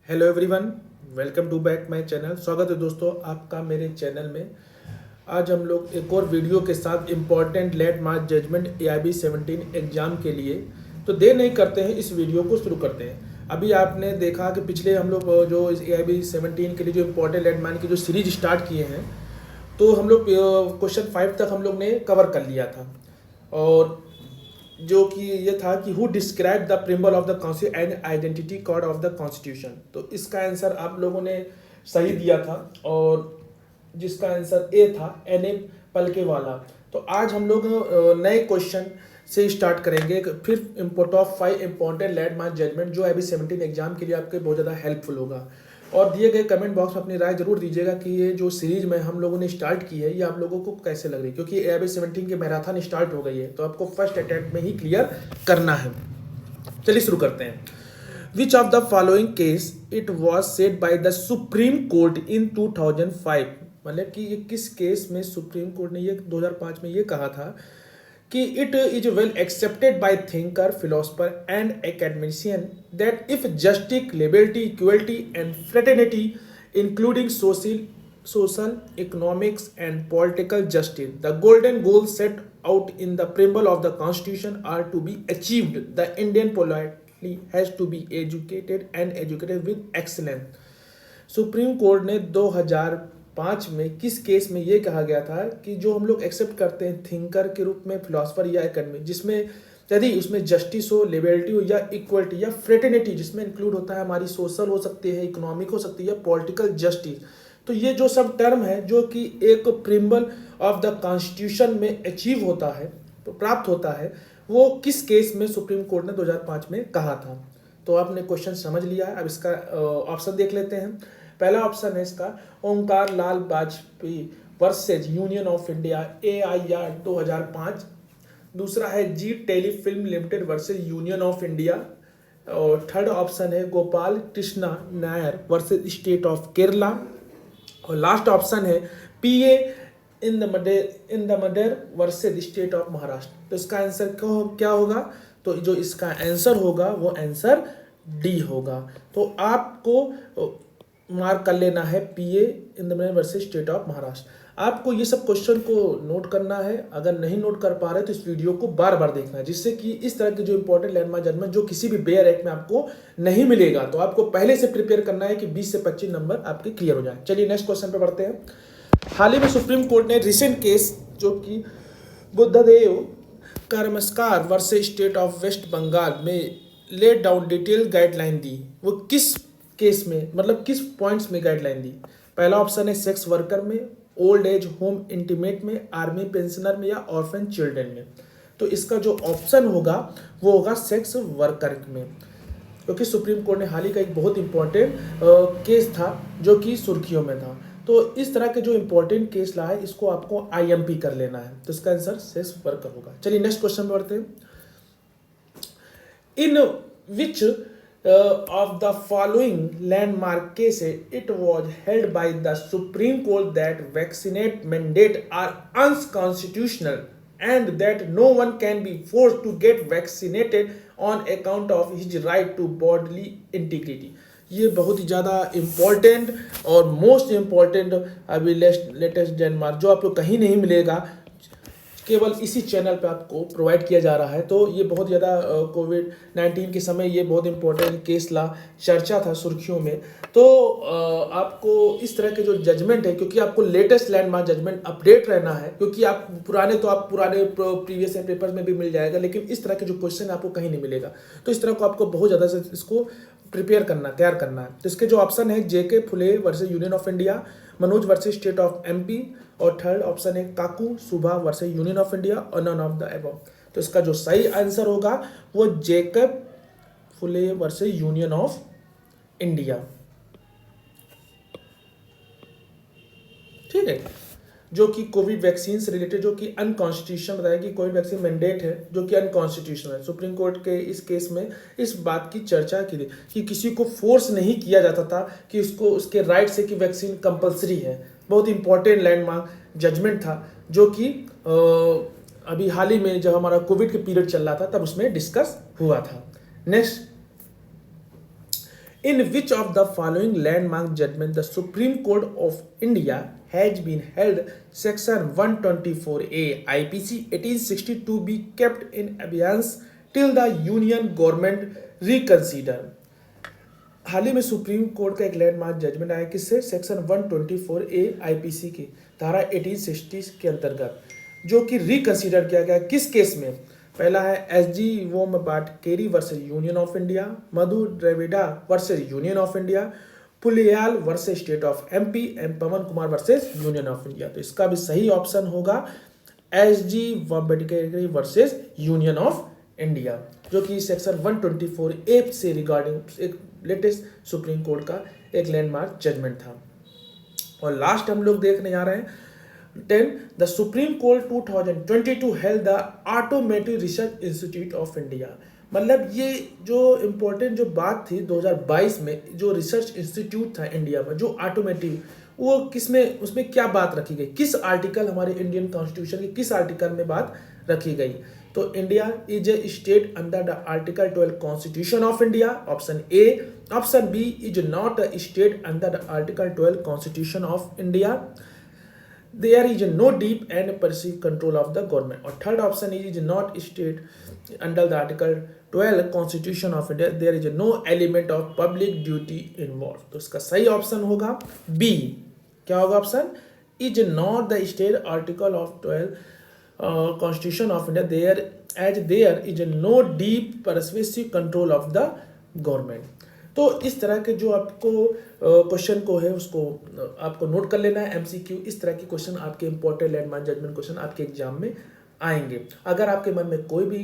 Hello everyone, welcome to back my channel. स्वागत है दोस्तों आपका मेरे चैनल में। आज हम लोग एक और वीडियो के साथ important landmark judgment AIB 17 exam के लिए तो देर नहीं करते हैं, इस वीडियो को शुरू करते हैं। अभी आपने देखा कि पिछले हम लोग जो इस AIB 17 के लिए जो इम्पोर्टेंट लैंडमार्क की जो सीरीज स्टार्ट किए हैं, तो हम लोग क्वेश्चन 5 तक हम लोग ने कवर कर लिया था। और जो कि ये था कि who describe the preamble of the constitution and identity card of the constitution. तो इसका आंसर आप लोगों ने सही दिया था और जिसका आंसर ए था NA पलकेवाला। तो आज हम लोग नए क्वेश्चन से स्टार्ट करेंगे। फिर टॉप 5 इंपॉर्टेंट लैंडमार्क जजमेंट जो अभी 17 एग्जाम के लिए आपके बहुत ज़्यादा हेल्पफुल होगा। और दिए गए कमेंट बॉक्स में अपनी राय जरूर दीजिएगा कि ये जो सीरीज में हम लोगों ने स्टार्ट की है ये आप लोगों को कैसे लग रही है, क्योंकि AIB 17 की मैराथन स्टार्ट हो गई है तो आपको फर्स्ट अटेम्प्ट में ही क्लियर करना है। चलिए शुरू करते हैं। Which of the following case it was said by the supreme court in 2005। मतलब कि ये किस केस में सुप्रीम कोर्ट ने ये 2005 में ये कहा था कि it is well accepted by thinker, philosopher and academician that if justice, liberty, equality and fraternity including social, economics and political justice, the golden goals set out in the preamble of the constitution are to be achieved, the Indian polity has to be educated and educated with excellence। Supreme court ने 2005 में किस case में ये कहा गया था कि जो हम लोग एक्सेप्ट करते हैं थिंकर के रूप में, फिलोसफर या एकेडमिक, जिसमें यदि उसमें जस्टिस हो, लिबर्टी हो या इक्वलिटी या फ्रेटर्निटी, जिसमें इंक्लूड होता है हमारी सोशल हो सकती है, इकोनॉमिक हो सकती है, पॉलिटिकल जस्टिस, तो ये जो सब टर्म है जो कि एक प्रिम्बल ऑफ द कॉन्स्टिट्यूशन में अचीव होता है, तो प्राप्त होता है, वो किस केस में सुप्रीम कोर्ट ने 2005 में कहा था। तो आपने क्वेश्चन समझ लिया है। अब इसका ऑप्शन देख लेते हैं। पहला ऑप्शन है इसका Omkar Lal Vajpayee versus union of India AIR 2005। दूसरा है Zee telefilm limited versus union of India. और थर्ड ऑप्शन है Gopal Krishna Nair versus state of Kerala. और लास्ट ऑप्शन है PA in the matter versus state of Maharashtra. तो इसका आंसर क्या होगा? तो जो इसका आंसर होगा वो आंसर D होगा। तो आपको मार्क कर लेना है PA in the matter versus state of Maharashtra. आपको ये सब क्वेश्चन को नोट करना है। अगर नहीं नोट कर पा रहे तो इस वीडियो को बार बार देखना है, जिससे कि इस तरह के जो इंपॉर्टेंट लैंडमार्क जजमेंट जो किसी भी बेयर एक्ट में आपको नहीं मिलेगा, तो आपको पहले से प्रिपेयर करना है कि 20 से 25 नंबर आपके क्लियर हो जाए। चलिए नेक्स्ट क्वेश्चन पे बढ़ते हैं। हाल ही में सुप्रीम कोर्ट ने रिसेंट केस जो कि Buddhadev Karmaskar versus state of West Bengal में लेट डाउन डिटेल गाइडलाइन दी। वो किस केस में, मतलब किस पॉइंट्स में गाइडलाइन दी? पहला ऑप्शन है सेक्स वर्कर में, ओल्ड एज होम इंटीमेट में, आर्मी पेंशनर में या ऑर्फन चिल्ड्रन में। तो इसका जो ऑप्शन होगा वो होगा सेक्स वर्कर में, क्योंकि सुप्रीम कोर्ट ने हाल ही का एक बहुत इंपॉर्टेंट केस था जो कि सुर्खियों में था। तो इस तरह के जो इंपॉर्टेंट केस ला है इसको आपको IMP कर लेना है। तो इसका आंसर सेक्स वर्कर होगा। चलिए नेक्स्ट क्वेश्चन में बढ़ते हैं। इन विच of the following landmark cases it was held by the Supreme Court that vaccinate mandate are unconstitutional and that no one can be forced to get vaccinated on account of his right to bodily integrity। ये बहुत ही ज़्यादा important और most important अभी latest landmark जो आपको कहीं नहीं मिलेगा, केवल इसी चैनल पे आपको प्रोवाइड किया जा रहा है। तो ये बहुत ज़्यादा कोविड-19 के समय ये बहुत इंपॉर्टेंट केस ला चर्चा था सुर्खियों में। तो आपको इस तरह के जो जजमेंट है, क्योंकि आपको लेटेस्ट लैंडमार्क जजमेंट अपडेट रहना है, क्योंकि आप पुराने प्रीवियस पेपर्स में भी मिल जाएगा, लेकिन इस तरह के जो क्वेश्चन आपको कहीं नहीं मिलेगा। तो इस तरह को आपको बहुत ज़्यादा से इसको प्रिपेयर करना, तैयार करना है। तो इसके जो ऑप्शन है JK Phule versus union of India, Manoj versus state of MP, और थर्ड ऑप्शन है काकू सुभा वर्सेज यूनियन ऑफ इंडिया और नन ऑफ द अबव। तो इसका जो सही आंसर होगा वो Jacob Phule versus union of India. ठीक है, जो कि कोविड वैक्सीन से रिलेटेड जो कि अनकॉन्स्टिट्यूशनल बताया कि कोविड वैक्सीन मैंडेट है जो कि अनकॉन्स्टिट्यूशनल है। सुप्रीम कोर्ट के इस केस में इस बात की चर्चा की थी कि किसी को फोर्स नहीं किया जाता था कि उसको उसके राइट से कि वैक्सीन कंपलसरी है। बहुत इंपॉर्टेंट लैंडमार्क जजमेंट था जो कि अभी हाल ही में जब हमारा कोविड के पीरियड चल रहा था तब उसमें डिस्कस हुआ था। Next, In which of the following landmark judgment the Supreme Court of India has been held Section 124A IPC 1862 be kept in abeyance till the Union government reconsider? हाल ही में सुप्रीम कोर्ट का एक landmark judgement आया किससे? Section 124A IPC की धारा 1860 के अंतर्गत, जो कि रिकंसीडर किया गया किस केस में? पहला है SG Vombatkere versus union of India, Madhu Dravida versus union of India, Puliyal versus state of MP and Pawan Kumar versus union of India. तो इसका भी सही ऑप्शन होगा SG Vombatkere versus union of India, जो कि सेक्शन 124A से रिगार्डिंग एक लेटेस्ट सुप्रीम कोर्ट का एक लैंडमार्क जजमेंट था। और लास्ट हम लोग देखने जा रहे हैं 10 the supreme court 2022 held the automatic research institute of India. मतलब ये जो इम्पोर्टेंट जो बात थी 2022 में, जो रिसर्च इंस्टीट्यूट था इंडिया में जो ऑटोमेटिक, वो किसमें, उसमें क्या बात रखी गई, किस आर्टिकल, हमारे इंडियन कॉन्स्टिट्यूशन के किस आर्टिकल में बात रखी गई? तो India is a state under the article 12 constitution of India, option A. Option B is not a state under the article 12 constitution of India, there is no deep and perceived control of the government, और third option is not state under the article 12 constitution of India, there is no element of public duty involved। तो इसका सही option होगा B. क्या होगा option? is not the state article of 12 constitution of India, there is no deep pervasive control of the government। तो इस तरह के जो आपको क्वेश्चन को है उसको आपको नोट कर लेना है। एमसीक्यू इस तरह के क्वेश्चन आपके इंपॉर्टेंट लैंडमार्क जजमेंट क्वेश्चन आपके एग्जाम में आएंगे। अगर आपके मन में कोई भी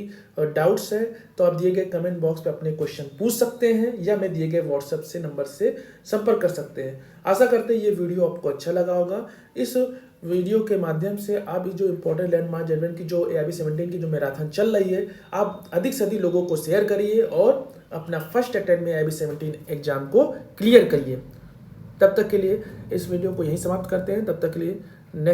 डाउट्स है तो आप दिए गए कमेंट बॉक्स पे अपने क्वेश्चन पूछ सकते हैं या मैं दिए गए व्हाट्सएप से नंबर से संपर्क कर सकते हैं। आशा करते हैं ये वीडियो आपको अच्छा लगा होगा। इस वीडियो के माध्यम से आप जो इंपॉर्टेंट लैंडमार्क जजमेंट की जो AIB 17 की जो मैराथन चल रही है, आप अधिक से अधिक लोगों को शेयर करिए और अपना फर्स्ट अटेम्प्ट में AIB 17 एग्जाम को क्लियर करिए। तब तक के लिए इस वीडियो को यहीं समाप्त करते हैं। तब तक के लिए नेक्स्ट